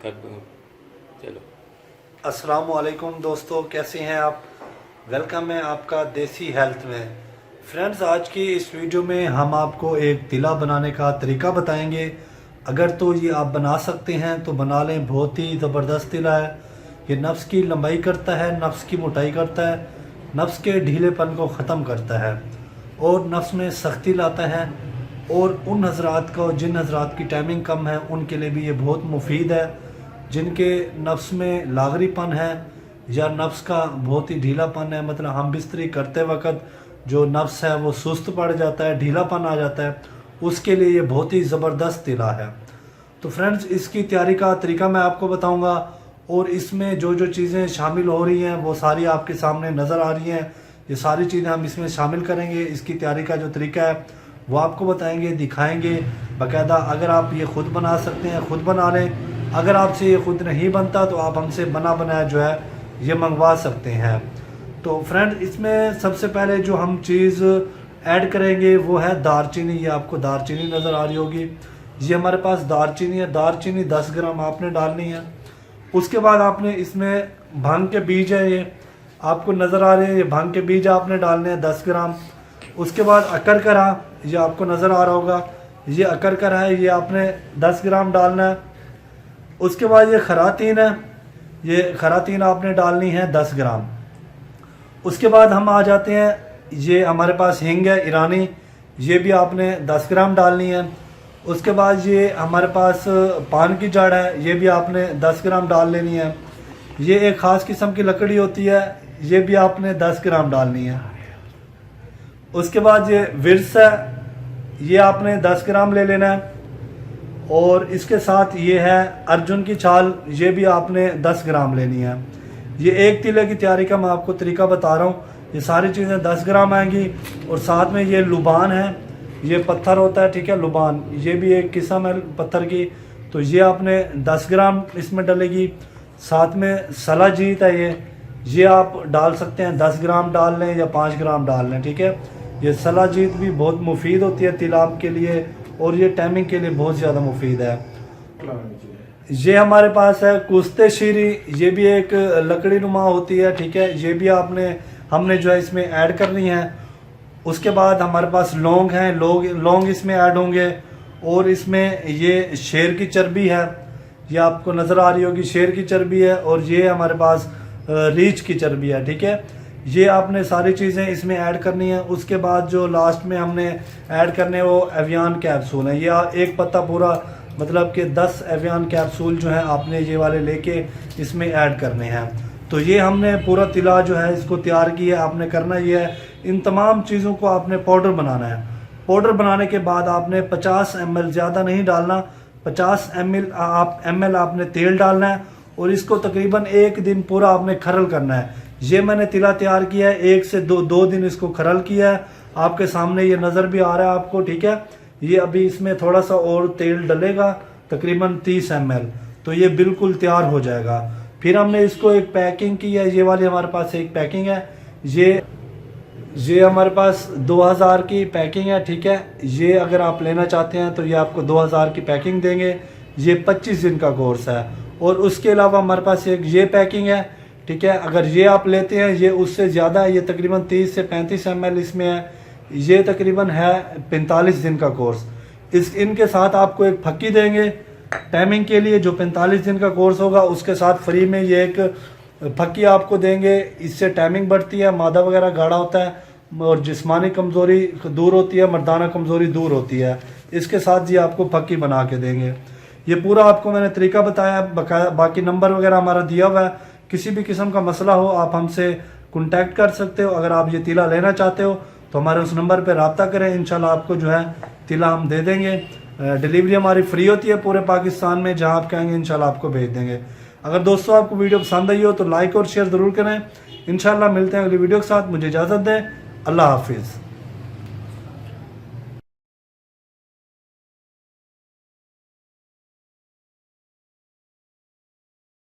कर दूँ। चलो, अस्सलाम वालेकुम दोस्तों, कैसे हैं आप। वेलकम है आपका देसी हेल्थ में। फ्रेंड्स, आज की इस वीडियो में हम आपको एक तिला बनाने का तरीका बताएंगे। अगर तो ये आप बना सकते हैं तो बना लें, बहुत ही ज़बरदस्त तिला है। ये नफ्स की लंबाई करता है, नफ्स की मोटाई करता है, नफ्स के ढीलेपन को ख़त्म करता है और नफ्स में सख्ती लाता है। और उन हजरात को, जिन हजरात की टाइमिंग कम है, उनके लिए भी ये बहुत मुफीद है। जिनके नफ्स में लागरीपन है या नफ्स का बहुत ही ढीलापन है, मतलब हम बिस्तरी करते वक्त जो नफ्स है वो सुस्त पड़ जाता है, ढीलापन आ जाता है, उसके लिए ये बहुत ही ज़बरदस्त तिला है। तो फ्रेंड्स, इसकी तैयारी का तरीका मैं आपको बताऊंगा और इसमें जो जो चीज़ें शामिल हो रही हैं वो सारी आपके सामने नज़र आ रही हैं। ये सारी चीज़ें हम इसमें शामिल करेंगे। इसकी तैयारी का जो तरीका है वो आपको बताएंगे, दिखाएंगे बाकायदा। अगर आप ये ख़ुद बना सकते हैं ख़ुद बना लें, अगर आपसे ये ख़ुद नहीं बनता तो आप हमसे बना बनाया जो है ये मंगवा सकते हैं। तो फ्रेंड, इसमें सबसे पहले जो हम चीज़ ऐड करेंगे वो है दारचीनी। ये आपको दारचीनी नज़र आ रही होगी, ये हमारे पास दारचीनी है। दारचीनी 10 ग्राम आपने डालनी है। उसके बाद आपने इसमें भांग के बीज है, ये आपको नज़र आ रहे हैं, ये भांग के बीज आपने डालने हैं 10 ग्राम। उसके बाद अकरकरा, ये आपको नज़र आ रहा होगा, ये अकरकरा है, ये आपने 10 ग्राम डालना है। उसके बाद ये खरातीन है, ये खरातीन आपने डालनी है 10 ग्राम। उसके बाद हम आ जाते हैं, ये हमारे पास हिंग है ईरानी, ये भी आपने 10 ग्राम डालनी है। उसके बाद ये हमारे पास पान की जड़ है, ये भी आपने 10 ग्राम डाल लेनी है। ये एक ख़ास किस्म की लकड़ी होती है, ये भी आपने 10 ग्राम डालनी है। उसके बाद ये विरस है, ये आपने 10 ग्राम ले लेना है। और इसके साथ ये है अर्जुन की छाल, ये भी आपने 10 ग्राम लेनी है। ये एक तिले की तैयारी का मैं आपको तरीका बता रहा हूँ। ये सारी चीज़ें 10 ग्राम आएंगी। और साथ में ये लुबान है, ये पत्थर होता है, ठीक है, लुबान, ये भी एक किस्म है पत्थर की, तो ये आपने 10 ग्राम इसमें डलेगी। साथ में सलाजीत है, ये आप डाल सकते हैं, 10 ग्राम डाल लें या 5 ग्राम डाल लें, ठीक है। ये सलाजीत भी बहुत मुफीद होती है तिलाब के लिए और ये टाइमिंग के लिए बहुत ज़्यादा मुफीद है। ये हमारे पास है कुश्ते शीरी, ये भी एक लकड़ी नुमा होती है, ठीक है, ये भी हमने जो है इसमें ऐड करनी है। उसके बाद हमारे पास लौंग हैं, लौंग इसमें ऐड होंगे। और इसमें ये शेर की चर्बी है, ये आपको नज़र आ रही होगी, शेर की चर्बी है। और ये हमारे पास रीछ की चर्बी है, ठीक है। ये आपने सारी चीज़ें इसमें ऐड करनी है। उसके बाद जो लास्ट में हमने ऐड करने वो एवियन कैप्सूल है, ये एक पत्ता पूरा, मतलब कि 10 एवियन कैप्सूल जो है आपने ये वाले लेके इसमें ऐड करने हैं। तो ये हमने पूरा तिला जो है इसको तैयार किया। आपने करना ये है, इन तमाम चीज़ों को आपने पाउडर बनाना है। पाउडर बनाने के बाद आपने 50 ml, ज़्यादा नहीं डालना, 50 ml आपने तेल डालना है। और इसको तकरीबन 1 दिन पूरा आपने खरल करना है। ये मैंने तिला तैयार किया है, 1 से 2 दिन इसको खरल किया है। आपके सामने ये नज़र भी आ रहा है आपको, ठीक है। ये अभी इसमें थोड़ा सा और तेल डलेगा, तकरीबन 30 ml, तो ये बिल्कुल तैयार हो जाएगा। फिर हमने इसको एक पैकिंग की है, ये वाली हमारे पास एक पैकिंग है, ये हमारे पास 2000 की पैकिंग है, ठीक है। ये अगर आप लेना चाहते हैं तो ये आपको 2000 की पैकिंग देंगे। ये 25 दिन का कोर्स है। और उसके अलावा हमारे पास एक ये पैकिंग है, ठीक है। अगर ये आप लेते हैं, ये उससे ज़्यादा है, ये तकरीबन 30 से 35 ml इसमें है। ये तकरीबन है 45 दिन का कोर्स। इनके साथ आपको एक फक्की देंगे टाइमिंग के लिए, जो 45 दिन का कोर्स होगा उसके साथ फ्री में ये एक फक्की आपको देंगे। इससे टाइमिंग बढ़ती है, मादा वगैरह गाढ़ा होता है और जिस्मानी कमज़ोरी दूर होती है, मर्दाना कमज़ोरी दूर होती है। इसके साथ ये आपको फक्की बना के देंगे। ये पूरा आपको मैंने तरीका बताया, बाकी नंबर वगैरह हमारा दिया हुआ है। किसी भी किस्म का मसला हो आप हमसे कॉन्टैक्ट कर सकते हो। अगर आप ये तिला लेना चाहते हो तो हमारे उस नंबर पर रब्ता करें, इंशाल्लाह आपको जो है तिला हम दे देंगे। डिलीवरी हमारी फ्री होती है पूरे पाकिस्तान में, जहां आप कहेंगे इंशाल्लाह आपको भेज देंगे। अगर दोस्तों आपको वीडियो पसंद आई हो तो लाइक और शेयर ज़रूर करें। इंशाल्लाह मिलते हैं अगली वीडियो के साथ। मुझे इजाज़त दें। अल्लाह हाफिज़।